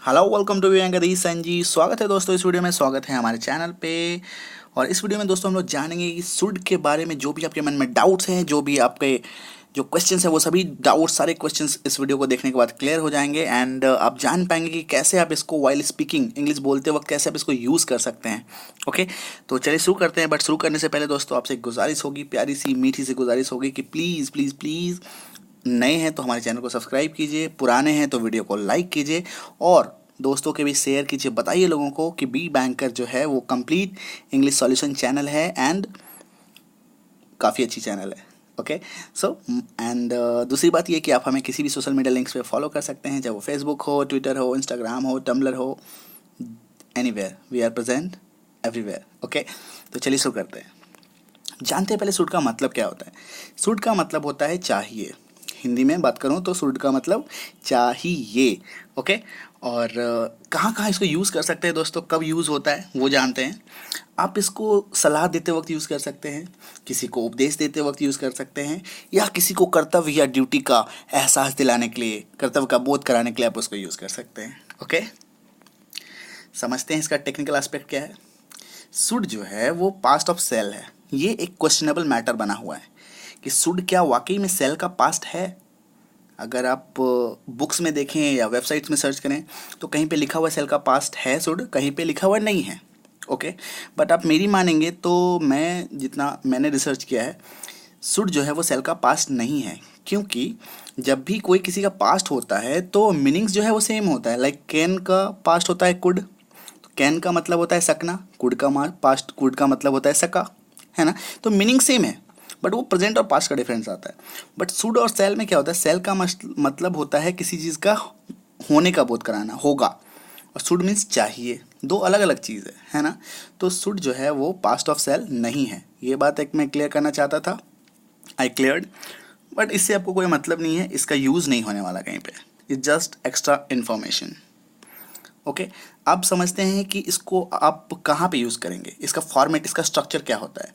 Hello welcome to वी संजी। स्वागत है दोस्तों इस वीडियो में, स्वागत है हमारे चैनल पे। और इस वीडियो में दोस्तों हम लोग जानेंगे कि शुड के बारे में जो भी आपके मन में डाउट्स हैं, जो भी आपके जो क्वेश्चंस हैं, वो सभी डाउट्स सारे क्वेश्चंस इस वीडियो को देखने के बाद क्लियर हो जाएंगे। एंड आप जान पाएंगे कि कैसे आप इसको वाइल स्पीकिंग इंग्लिश बोलते वक्त कैसे आप इसको यूज़ कर सकते हैं। ओके, तो चलिए शुरू करते हैं। बट शुरू करने से पहले दोस्तों आपसे एक गुजारिश होगी, प्यारी सी मीठी सी गुजारिश होगी कि प्लीज़ प्लीज़ प्लीज़ नए हैं तो हमारे चैनल को सब्सक्राइब कीजिए, पुराने हैं तो वीडियो को लाइक कीजिए और दोस्तों के भी शेयर कीजिए। बताइए लोगों को कि बी बैंकर जो है वो कंप्लीट इंग्लिश सॉल्यूशन चैनल है एंड काफ़ी अच्छी चैनल है। ओके सो एंड दूसरी बात ये कि आप हमें किसी भी सोशल मीडिया लिंक्स पे फॉलो कर सकते हैं, चाहे वो फेसबुक हो, ट्विटर हो, इंस्टाग्राम हो, टम्बलर हो, anywhere we are present everywhere. Okay, तो चलिए शुरू करते हैं। जानते हैं पहले शुड का मतलब क्या होता है। शुड का मतलब होता है चाहिए। हिंदी में बात करूं तो शुड का मतलब चाहिए। ओके, और कहाँ कहाँ इसको यूज़ कर सकते हैं दोस्तों, कब यूज़ होता है वो जानते हैं। आप इसको सलाह देते वक्त यूज़ कर सकते हैं, किसी को उपदेश देते वक्त यूज़ कर सकते हैं, या किसी को कर्तव्य या ड्यूटी का एहसास दिलाने के लिए, कर्तव्य का बोध कराने के लिए आप उसको यूज़ कर सकते हैं। ओके, समझते हैं इसका टेक्निकल एस्पेक्ट क्या है। शुड जो है वो पास्ट ऑफ सेल है। ये एक क्वेश्चनेबल मैटर बना हुआ है कि शुड क्या वाकई में सेल का पास्ट है। अगर आप बुक्स में देखें या वेबसाइट्स में सर्च करें तो कहीं पे लिखा हुआ सेल का पास्ट है शुड, कहीं पे लिखा हुआ नहीं है। ओके, बट आप मेरी मानेंगे तो मैं जितना मैंने रिसर्च किया है, शुड जो है वो सेल का पास्ट नहीं है। क्योंकि जब भी कोई किसी का पास्ट होता है तो मीनिंग्स जो है वो सेम होता है। लाइक कैन का पास्ट होता है कुड, तो कैन का मतलब होता है सकना, कुड का पास्ट कुड का मतलब होता है सका, है ना। तो मीनिंग सेम है बट वो प्रेजेंट और पास्ट का डिफरेंस आता है। बट शुड और सेल में क्या होता है, सेल का मतलब होता है किसी चीज़ का होने का बोध कराना, होगा, और शुड मीन्स चाहिए। दो अलग अलग चीज़ है ना। तो शुड जो है वो पास्ट ऑफ सेल नहीं है। ये बात एक मैं क्लियर करना चाहता था, आई क्लियर्ड। बट इससे आपको कोई मतलब नहीं है, इसका यूज़ नहीं होने वाला कहीं पे, it's just extra information. Okay, अब समझते हैं कि इसको आप कहाँ पे यूज़ करेंगे, इसका फॉर्मेट, इसका स्ट्रक्चर क्या होता है।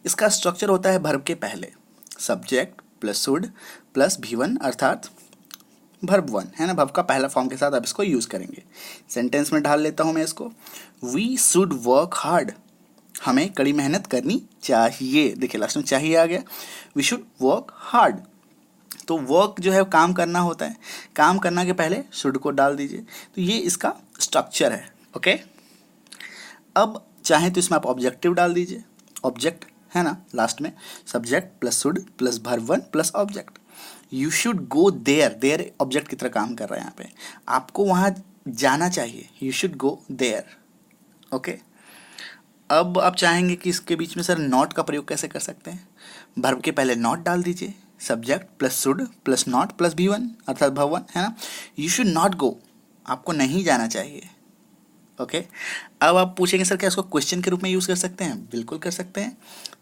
इसका स्ट्रक्चर होता है वर्ब के पहले सब्जेक्ट प्लस शुड प्लस भी1 अर्थात वर्ब 1, है ना। वर्ब का पहला फॉर्म के साथ आप इसको यूज़ करेंगे। सेंटेंस में ढाल लेता हूँ मैं इसको। वी शुड वर्क हार्ड, हमें कड़ी मेहनत करनी चाहिए। देखिए लास्ट में चाहिए आ गया। वी शुड वर्क हार्ड, तो वर्क जो है काम करना होता है, काम करना के पहले शुड को डाल दीजिए। तो ये इसका स्ट्रक्चर है। ओके, अब चाहें तो इसमें आप ऑब्जेक्टिव डाल दीजिए, ऑब्जेक्ट है ना, लास्ट में subject plus should plus verb 1 plus object. You should go there, there object की तरह काम कर रहा है यहाँ पे, आपको वहाँ जाना चाहिए। You should go there. Okay, अब आप चाहेंगे कि इसके बीच में सर नॉट का प्रयोग कैसे कर सकते हैं। वर्ब के पहले नॉट डाल दीजिए, subject plus should plus not plus भी1 अर्थात भवन, है ना। यू शुड नॉट गो, आपको नहीं जाना चाहिए। ओके, अब आप पूछेंगे सर क्या इसको क्वेश्चन के रूप में यूज़ कर सकते हैं। बिल्कुल कर सकते हैं।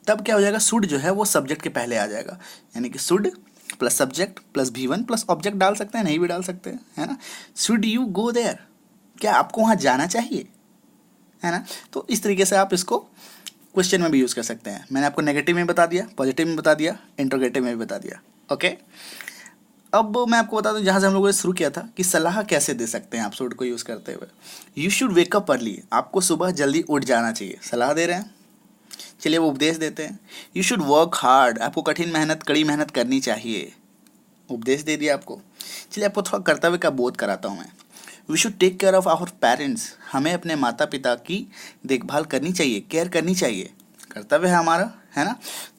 तब क्या हो जाएगा, शुड जो है वो सब्जेक्ट के पहले आ जाएगा, यानी कि शुड प्लस सब्जेक्ट प्लस भी1 प्लस ऑब्जेक्ट डाल सकते हैं, नहीं भी डाल सकते हैं, है ना। शुड यू गो देयर, क्या आपको वहाँ जाना चाहिए, है ना। तो इस तरीके से आप इसको क्वेश्चन में भी यूज़ कर सकते हैं। मैंने आपको नेगेटिव में बता दिया, पॉजिटिव में बता दिया, इंट्रोगेटिव में भी बता दिया। ओके, अब मैं आपको बता दूं जहाँ से हम लोगों ने शुरू किया था कि सलाह कैसे दे सकते हैं आप शुड को यूज़ करते हुए। You should wake up early, आपको सुबह जल्दी उठ जाना चाहिए, सलाह दे रहे हैं। चलिए वो उपदेश देते हैं। यू शुड वर्क हार्ड, आपको कठिन मेहनत, कड़ी मेहनत करनी चाहिए, उपदेश दे दिया आपको। चलिए आपको थोड़ा कर्तव्य का बोध कराता हूँ मैं। We should take care of our parents, हमें अपने माता पिता की देखभाल करनी चाहिए, केयर करनी चाहिए, कर्तव्य है हमारा, है ना।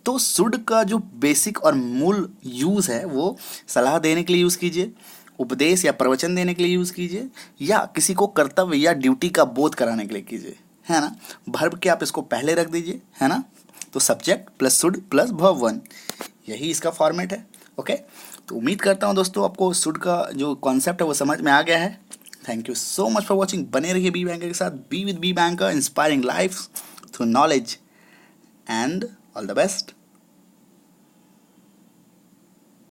तो शुड का जो बेसिक और मूल यूज़ है वो सलाह देने के लिए यूज़ कीजिए, उपदेश या प्रवचन देने के लिए यूज़ कीजिए, या किसी को कर्तव्य या ड्यूटी का बोध कराने के लिए कीजिए, है ना। वर्ब के आप इसको पहले रख दीजिए, है ना। तो subject plus should plus verb 1, यही इसका फॉर्मेट है। ओके, तो उम्मीद करता हूँ दोस्तों आपको शुड का जो कॉन्सेप्ट है वो समझ में आ गया है। Thank you so much for watching. बने रहिए बी बैंकर के साथ, be with Be Banker, inspiring life through knowledge, and all the best.